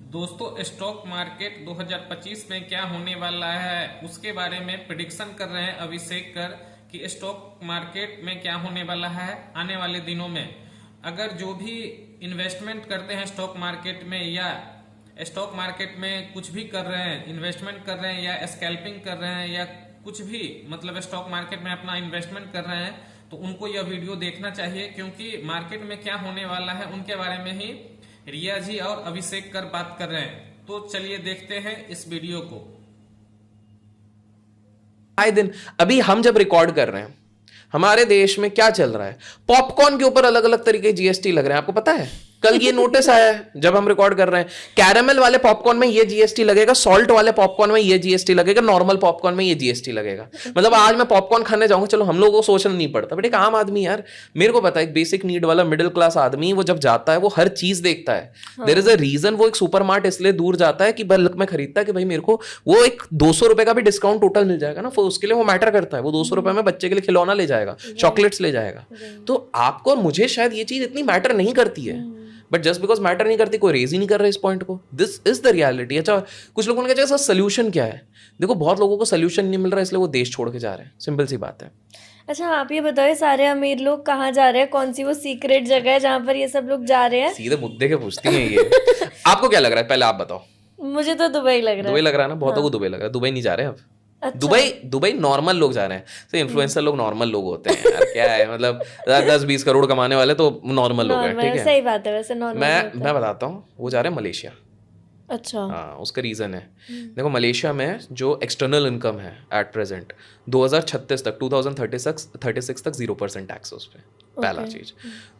दोस्तों, stock market 2025 में क्या होने वाला है उसके बारे में प्रिडिक्शन कर रहे हैं अभिषेक कर कि स्टॉक मार्केट में क्या होने वाला है आने वाले दिनों में। अगर जो भी इन्वेस्टमेंट करते हैं स्टॉक मार्केट में या स्टॉक मार्केट में कुछ भी कर रहे हैं, इन्वेस्टमेंट कर रहे हैं या स्कैल्पिंग कर रहे हैं या कुछ भी मतलब स्टॉक मार्केट में अपना इन्वेस्टमेंट कर रहे हैं, तो उनको यह वीडियो देखना चाहिए क्योंकि मार्केट में क्या होने वाला है उनके बारे में ही रिया जी और अभिषेक कर बात कर रहे हैं। तो चलिए देखते हैं इस वीडियो को। आए दिन अभी हम जब रिकॉर्ड कर रहे हैं, हमारे देश में क्या चल रहा है? पॉपकॉर्न के ऊपर अलग अलग तरीके जीएसटी लग रहे हैं। आपको पता है, कल ये नोटिस आया है जब हम रिकॉर्ड कर रहे हैं, कैरामल वाले पॉपकॉर्न में ये जीएसटी लगेगा, सॉल्ट वाले पॉपकॉर्न में ये जीएसटी लगेगा, नॉर्मल पॉपकॉर्न में ये जीएसटी लगेगा। मतलब आज मैं पॉपकॉर्न खाने जाऊंगा, चलो हम लोगों को सोचना नहीं पड़ता, बट एक आम आदमी यार, मेरे को पता है, एक बेसिक नीड वाला मिडिल क्लास आदमी वो जब जाता है वो हर चीज देखता है। देयर इज अ रीजन वो एक सुपरमार्ट इसलिए दूर जाता है कि बल्क में खरीदता है कि भाई मेरे को वो एक 200 रुपए का भी डिस्काउंट टोटल मिल जाएगा ना, उसके लिए वो मैटर करता है। वो 200 रुपए में बच्चे के लिए खिलौना ले जाएगा, चॉकलेट्स ले जाएगा। तो आपको और मुझे शायद ये चीज इतनी मैटर नहीं करती है, बट जस्ट बिकॉज मैटर नहीं करती कोई रेज ही नहीं कर रहा इस पॉइंट को। This is the reality. अच्छा, कुछ लोगों ने कहा सर सोल्यूशन क्या है? देखो, बहुत लोगों को सोल्यूशन नहीं मिल रहा इसलिए वो देश छोड़ के जा रहे हैं, सिंपल सी बात है। अच्छा, आप ये बताओ, सारे अमीर लोग कहाँ जा रहे हैं? कौन सी वो सीक्रेट जगह है जहाँ पर ये सब लोग जा रहे हैं? सीधे मुद्दे के पूछती हैं ये। आपको क्या लग रहा है, पहले आप बताओ। मुझे तो दुबई लग रहा है। दुबई लग रहा है ना, बहुतों को दुबई लग रहा है। दुबई नहीं जा रहे अब। अच्छा। दुबई नॉर्मल लोग जा रहे हैं। तो इन्फ्लुएंसर लोग नॉर्मल लोग होते हैं यार, क्या है मतलब 10-20 करोड़ कमाने वाले तो नॉर्मल लोग हैं, ठीक है। सही बात है, वैसे नॉर्मल मैं बताता हूँ, वो जा रहे हैं मलेशिया। अच्छा। हाँ, उसका रीज़न है। देखो, मलेशिया में जो एक्सटर्नल इनकम है एट प्रेजेंट 2036 तक 2036 तक 0% टैक्स है उस पर। पहला चीज़।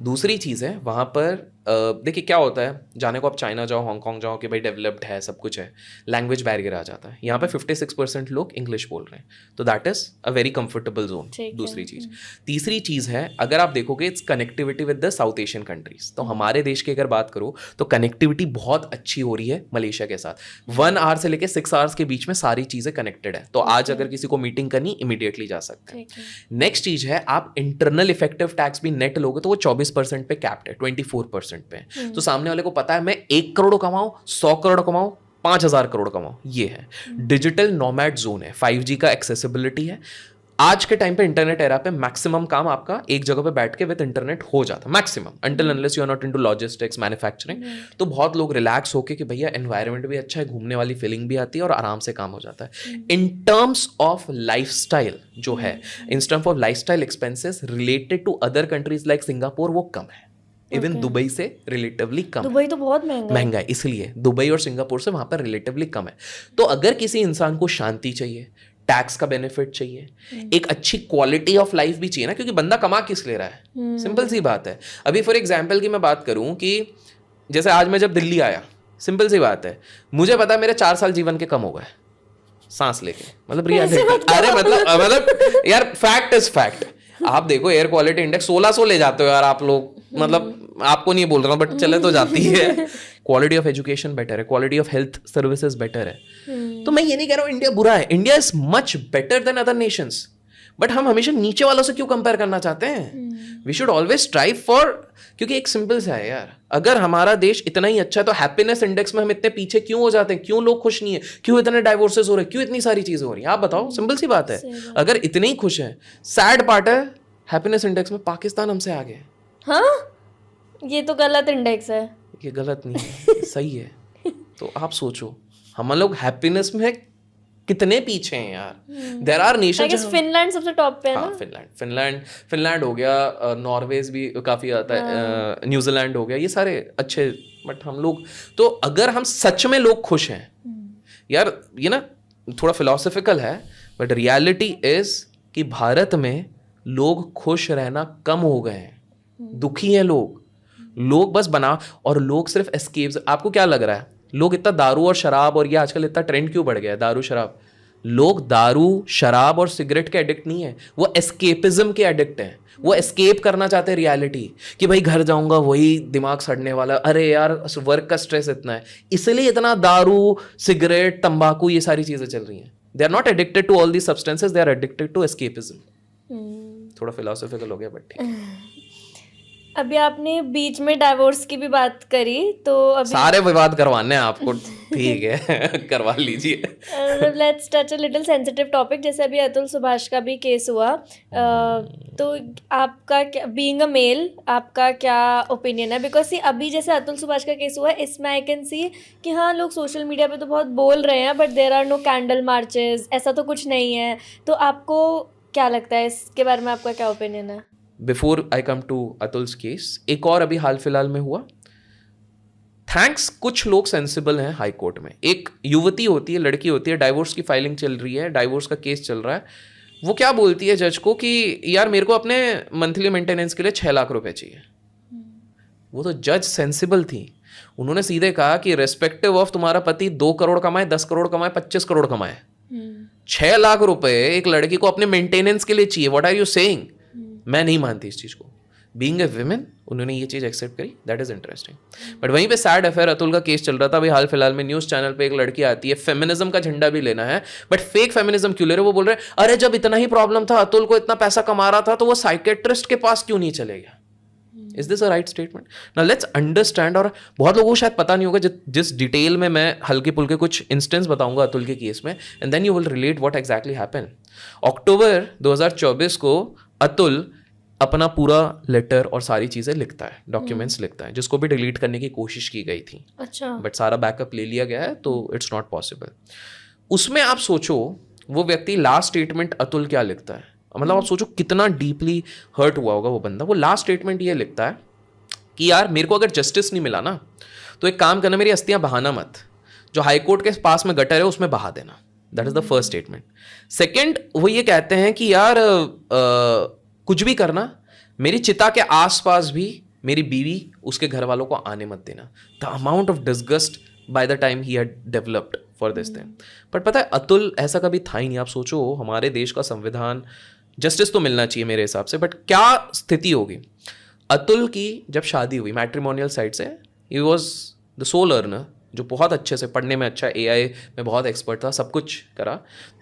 दूसरी चीज़ है वहाँ पर देखिए क्या होता है, जाने को आप चाइना जाओ, हांगकॉन्ग जाओ कि भाई डेवलप्ड है, सब कुछ है, लैंग्वेज बैरियर आ जाता है। यहाँ पे 56% लोग इंग्लिश बोल रहे हैं, तो that is a very comfortable zone. दूसरी चीज़। तीसरी चीज़ है, अगर आप देखोगे it's connectivity with the south Asian countries. तो हमारे देश की अगर बात करो तो कनेक्टिविटी बहुत अच्छी हो रही है मलेशिया के साथ। 1 आवर से लेकर 6 आवर्स के बीच में सारी चीज़ें कनेक्टेड है। तो आज अगर किसी को मीटिंग करनी, इमीडिएटली जा सकते हैं। नेक्स्ट चीज़ है, आप इंटरनल इफेक्टिव टैक्स भी नेट लोगे तो वो 24% पे कैप्ड है, 24% पे। तो सामने वाले को पता है मैं 1 करोड़ कमाऊं, 100 करोड़ कमाऊं, 5,000 करोड़ कमाऊं, ये है। डिजिटल नोमैड जोन है, 5G का एक्सेसिबिलिटी है। आज के टाइम पे इंटरनेट एरा पे मैक्सिमम काम आपका एक जगह पे बैठ के विद इंटरनेट हो जाता है, maximum, until unless you are not into logistics, manufacturing. तो बहुत लोग रिलैक्स होके कि भैया एनवायरनमेंट भी अच्छा है, घूमने वाली फीलिंग भी आती है और आराम से काम हो जाता है। इन टर्म्स ऑफ लाइफस्टाइल जो है, in terms of lifestyle expenses related to other countries like Singapore वो कम है। इवन दुबई से रिलेटिवली कम। दुबई तो बहुत महंगा है, इसलिए दुबई और सिंगापुर से वहां पर रिलेटिवली कम है। तो अगर किसी इंसान को शांति चाहिए, टैक्स का बेनिफिट चाहिए, एक अच्छी क्वालिटी ऑफ लाइफ भी चाहिए ना, क्योंकि बंदा कमा किस ले रहा है, सिंपल सी बात है। अभी फॉर एग्जाम्पल की मैं बात करूं कि जैसे आज मैं जब दिल्ली आया, सिंपल सी बात है, मुझे पता है मेरे 4 साल जीवन के कम हो गए सांस लेके, मतलब रियलिटी। अरे मतलब यार, फैक्ट इज फैक्ट। आप देखो एयर क्वालिटी इंडेक्स 1600 ले जाते हो यार आप लोग, मतलब आपको नहीं बोल रहा हूँ बट चले तो जाती है। क्वालिटी ऑफ एजुकेशन बेटर है, quality of health services better है। तो मैं ये नहीं कह रहा हूँ इंडिया बुरा है, India is much better than other Nations, but हम हमेशा नीचे वालों से क्यों कंपेयर करना चाहते हैं? We should always strive for, क्योंकि एक सिंपल सा है यार, अगर हमारा देश इतना ही अच्छा है तो हैप्पीनेस इंडेक्स में हम इतने पीछे क्यों हो जाते हैं? क्यों लोग खुश नहीं है? क्यों इतने डाइवोर्सेस हो रहे हैं? क्यों इतनी सारी चीजें हो रही हैं? आप बताओ, सिंपल सी बात है। अगर इतने ही खुश हैं, सैड पार्ट है हैप्पीनेस इंडेक्स में पाकिस्तान हमसे आगे है। हाँ, ये तो गलत इंडेक्स है। ये गलत नहीं है, सही है। तो आप सोचो हम लोग हैप्पीनेस में कितने पीछे हैं यार। देयर आर नेशंस, फिनलैंड सबसे टॉप पे है ना। फिनलैंड हो गया, नॉर्वेज भी काफी आता है, न्यूजीलैंड हो गया, ये सारे अच्छे। बट हम लोग, तो अगर हम सच में लोग खुश हैं यार, ये ना थोड़ा फिलोसफिकल है, बट रियलिटी इज कि भारत में लोग खुश रहना कम हो गए हैं, दुखी हैं लोग बस बना, और लोग सिर्फ एस्केप्स। आपको क्या लग रहा है, लोग इतना दारू और शराब, और ये आजकल इतना ट्रेंड क्यों बढ़ गया है दारू शराब? लोग दारू शराब और सिगरेट के एडिक्ट नहीं है, वो एस्केपिज्म के एडिक्ट हैं। वो एस्केप करना चाहते हैं रियलिटी, कि भाई घर जाऊंगा वही दिमाग सड़ने वाला, अरे यार वर्क का स्ट्रेस इतना है, इसलिए इतना दारू, सिगरेट, तंबाकू, ये सारी चीजें चल रही हैं। They are not addicted to all the substances, they are addicted to escapism. थोड़ा फिलोसॉफिकल हो गया बट ठीक। अभी आपने बीच में डाइवोर्स की भी बात करी, तो अभी सारे विवाद करवाने हैं आपको, ठीक है करवा लीजिए। Let's touch a little sensitive topic, जैसे अभी अतुल सुभाष का भी केस हुआ, तो आपका क्या, बीइंग अ मेल, आपका क्या ओपिनियन है? बिकॉज सी अभी जैसे अतुल सुभाष का केस हुआ, इसमें आई कैन सी कि हाँ लोग सोशल मीडिया पे तो बहुत बोल रहे हैं, but there are no candle marches, ऐसा तो कुछ नहीं है। तो आपको क्या लगता है इसके बारे में, आपका क्या ओपिनियन है? Before I come to Atul's case, एक और अभी हाल फिलहाल में हुआ, थैंक्स कुछ लोग सेंसिबल हैं हाई कोर्ट में। एक युवती होती है, लड़की होती है, डाइवोर्स की फाइलिंग चल रही है, डाइवोर्स का केस चल रहा है, वो क्या बोलती है जज को कि यार मेरे को अपने मंथली मेंटेनेंस के लिए 6 लाख रुपए चाहिए। वो तो जज सेंसिबल थी, उन्होंने सीधे कहा कि रेस्पेक्टिव ऑफ तुम्हारा पति 2 करोड़ कमाए, 10 करोड़ कमाए, 25 करोड़ कमाए, 6 लाख रुपए एक लड़की को अपने मेंटेनेंस के लिए चाहिए, व्हाट आर यू सेइंग? मैं नहीं मानती इस चीज को। बीइंग ए विमेन उन्होंने ये चीज एक्सेप्ट करी, दैट इज इंटरेस्टिंग। बट वहीं पे सैड अफेयर, अतुल का केस चल रहा था अभी हाल फिलहाल में, न्यूज चैनल पे एक लड़की आती है, फेमिनिज्म का झंडा भी लेना है, बट फेक फेमिनिज्म क्यों ले रहे? वो बोल रहे अरे जब इतना ही प्रॉब्लम था, अतुल को इतना पैसा कमा रहा था, तो वो साइकेट्रिस्ट के पास क्यों नहीं चले गया? Is this a right statement? Now let's understand, और बहुत लोगों को शायद पता नहीं होगा, जिस डिटेल में मैं हल्के पुल्के कुछ इंस्टेंस बताऊंगा अतुल के केस में, and then you will relate what exactly happened. October 2024 को अतुल अपना पूरा लेटर और सारी चीज़ें लिखता है, डॉक्यूमेंट्स लिखता है, जिसको भी डिलीट करने की कोशिश की गई थी। अच्छा। बट सारा बैकअप ले लिया गया है, तो इट्स नॉट पॉसिबल। उसमें आप सोचो वो व्यक्ति लास्ट स्टेटमेंट अतुल क्या लिखता है, मतलब आप सोचो कितना डीपली हर्ट हुआ होगा वो बंदा। वो लास्ट स्टेटमेंट ये लिखता है कि यार मेरे को अगर जस्टिस नहीं मिला ना, तो एक काम करना, मेरी अस्थियां बहाना मत, जो हाईकोर्ट के पास में गटर है उसमें बहा देना। That is the first statement. Second, वो ये कहते हैं कि यार कुछ भी करना, मेरी चिता के आसपास भी मेरी बीवी, उसके घर वालों को आने मत देना। The amount of disgust by the time he had developed for this thing. But पता है अतुल ऐसा कभी था ही नहीं। आप सोचो हमारे देश का संविधान, जस्टिस तो मिलना चाहिए मेरे हिसाब से, बट क्या स्थिति होगी? अतुल की जब शादी हुई मैट्रिमोनियल साइड से, he was the soul earner, जो बहुत अच्छे से पढ़ने में अच्छा, AI में बहुत एक्सपर्ट था, सब कुछ करा।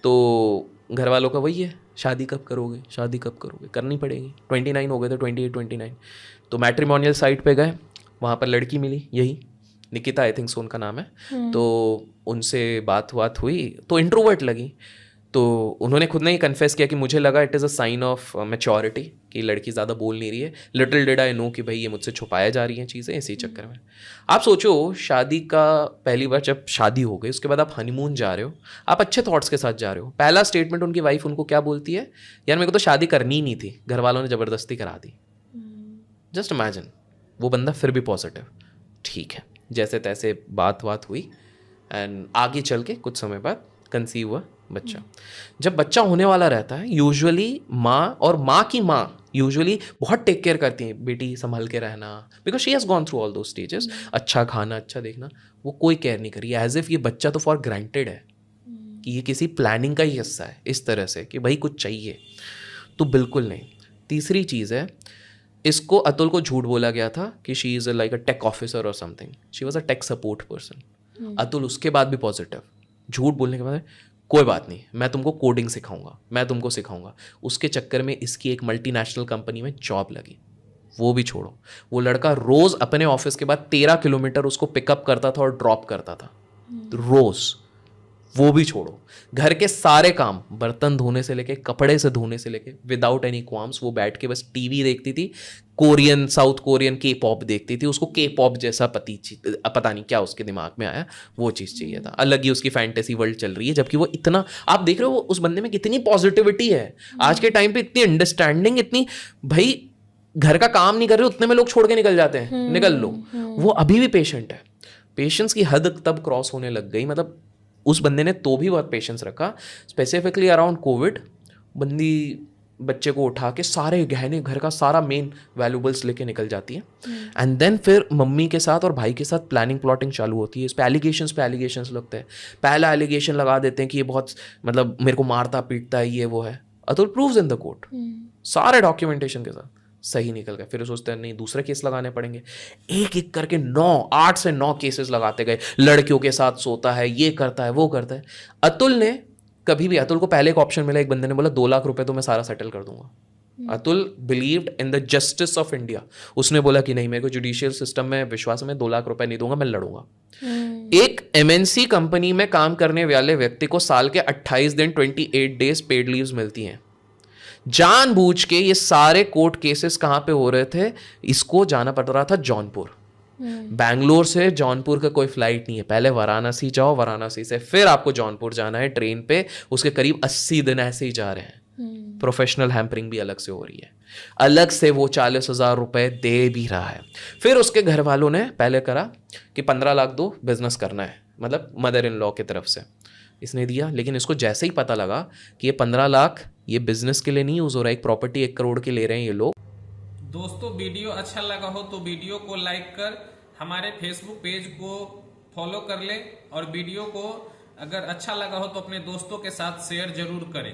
तो घर वालों का वही है, शादी कब करोगे, शादी कब करोगे, करनी पड़ेगी। 29 हो गए थे, 28 29। तो मैट्रिमोनियल साइट पे गए, वहाँ पर लड़की मिली, यही निकिता आई थिंक सो उनका नाम है। तो उनसे बात हुई, तो इंट्रोवर्ट लगी। तो उन्होंने खुद ने ही कन्फेस किया कि मुझे लगा it is a sign of maturity कि लड़की ज़्यादा बोल नहीं रही है। लिटिल डिड आई नो कि भाई ये मुझसे छुपाया जा रही हैं चीज़ें, इसी चक्कर में। आप सोचो शादी का पहली बार जब शादी हो गई, उसके बाद आप हनीमून जा रहे हो, आप अच्छे थॉट्स के साथ जा रहे हो। पहला स्टेटमेंट उनकी वाइफ उनको क्या बोलती है? यार मेरे को तो शादी करनी ही नहीं थी, घर वालों ने ज़बरदस्ती करा दी। जस्ट इमेजिन, वो बंदा फिर भी पॉजिटिव, ठीक है, जैसे तैसे बात हुई, एंड आगे चल के कुछ समय बाद कंसीव हुआ बच्चा। जब बच्चा होने वाला रहता है, यूजुअली माँ और माँ की माँ यूजुअली बहुत टेक केयर करती हैं, बेटी संभल के रहना, because she has gone through all दो स्टेजेस। अच्छा खाना, अच्छा देखना, वो कोई केयर नहीं करी, एज इफ ये बच्चा तो फॉर ग्रांटेड है कि ये किसी प्लानिंग का ही हिस्सा है, इस तरह से कि भाई कुछ चाहिए। तो बिल्कुल नहीं। तीसरी चीज़ है, इसको अतुल को झूठ बोला गया था कि she is like a tech officer और something, she was a tech support person. Atul उसके बाद भी पॉजिटिव, झूठ बोलने के बाद कोई बात नहीं, मैं तुमको कोडिंग सिखाऊंगा, मैं तुमको सिखाऊंगा। उसके चक्कर में इसकी एक मल्टीनेशनल कंपनी में जॉब लगी। वो भी छोड़ो, वो लड़का रोज़ अपने ऑफिस के बाद 13 किलोमीटर उसको पिकअप करता था और ड्रॉप करता था रोज़। वो भी छोड़ो, घर के सारे काम, बर्तन धोने से लेके, कपड़े से धोने से लेके, विदाउट एनी क्वाम्स वो बैठ के बस टीवी देखती थी, कोरियन, साउथ कोरियन के पॉप देखती थी। उसको के पॉप जैसा पता नहीं क्या उसके दिमाग में आया, वो चीज़ चाहिए था। अलग ही उसकी फैंटेसी वर्ल्ड चल रही है, जबकि वो इतना, आप देख रहे हो उस बंदे में कितनी पॉजिटिविटी है आज के टाइम पे, इतनी अंडरस्टैंडिंग, इतनी, भाई घर का काम नहीं कर रहे उतने में लोग छोड़ के निकल जाते हैं, निकल लो। वो अभी भी पेशेंट है। पेशेंस की हद तब क्रॉस होने लग गई, मतलब उस बंदे ने तो भी बहुत पेशेंस रखा। स्पेसिफिकली अराउंड कोविड, बंदी बच्चे को उठा के सारे गहने, घर का सारा मेन वैल्यूबल्स लेके निकल जाती है, एंड देन फिर मम्मी के साथ और भाई के साथ प्लानिंग प्लॉटिंग चालू होती है। इस पे एलिगेशंस लगते हैं। पहला एलिगेशन लगा देते हैं कि ये बहुत, मतलब मेरे को मारता पीटता है, ये वो है। Atul proves in the court, सारे डॉक्यूमेंटेशन के साथ सही निकल गए। फिर सोचते हैं नहीं दूसरे केस लगाने पड़ेंगे, एक एक करके 8 से 9 केसेस लगाते गए। लड़कियों के साथ सोता है, ये करता है, वो करता है। अतुल ने कभी भी, अतुल को पहले एक ऑप्शन मिला, एक बंदे ने बोला 2 लाख रुपए तो मैं सारा सेटल कर दूंगा। Atul believed in the justice of India. उसने बोला कि नहीं, मेरे को जुडिशियल सिस्टम में विश्वास है, मैं 2 लाख रुपए नहीं दूंगा, मैं लड़ूंगा। एक एमएनसी कंपनी में काम करने वाले व्यक्ति को साल के 28 दिन 28 डेज पेड लीव्स मिलती हैं। जानबूझ के ये सारे कोर्ट केसेस कहां पे हो रहे थे, इसको जाना पड़ रहा था जौनपुर। बैंगलोर से जौनपुर का कोई फ्लाइट नहीं है, पहले वाराणसी जाओ, वाराणसी से फिर आपको जौनपुर जाना है ट्रेन पे। उसके करीब 80 दिन ऐसे ही जा रहे हैं। प्रोफेशनल हैम्परिंग भी अलग से हो रही है, अलग से वो 40,000 रुपए दे भी रहा है। फिर उसके घर वालों ने पहले करा कि 15 लाख दो, बिजनेस करना है, मतलब मदर इन लॉ की तरफ से। इसने दिया, लेकिन इसको जैसे ही पता लगा कि ये 15 लाख ये बिजनेस के लिए नहीं यूज हो रहा है, एक प्रॉपर्टी 1 करोड़ की ले रहे हैं ये लोग। दोस्तों वीडियो अच्छा लगा हो तो वीडियो को लाइक कर हमारे फेसबुक पेज को फॉलो कर ले, और वीडियो को अगर अच्छा लगा हो तो अपने दोस्तों के साथ शेयर जरूर करें।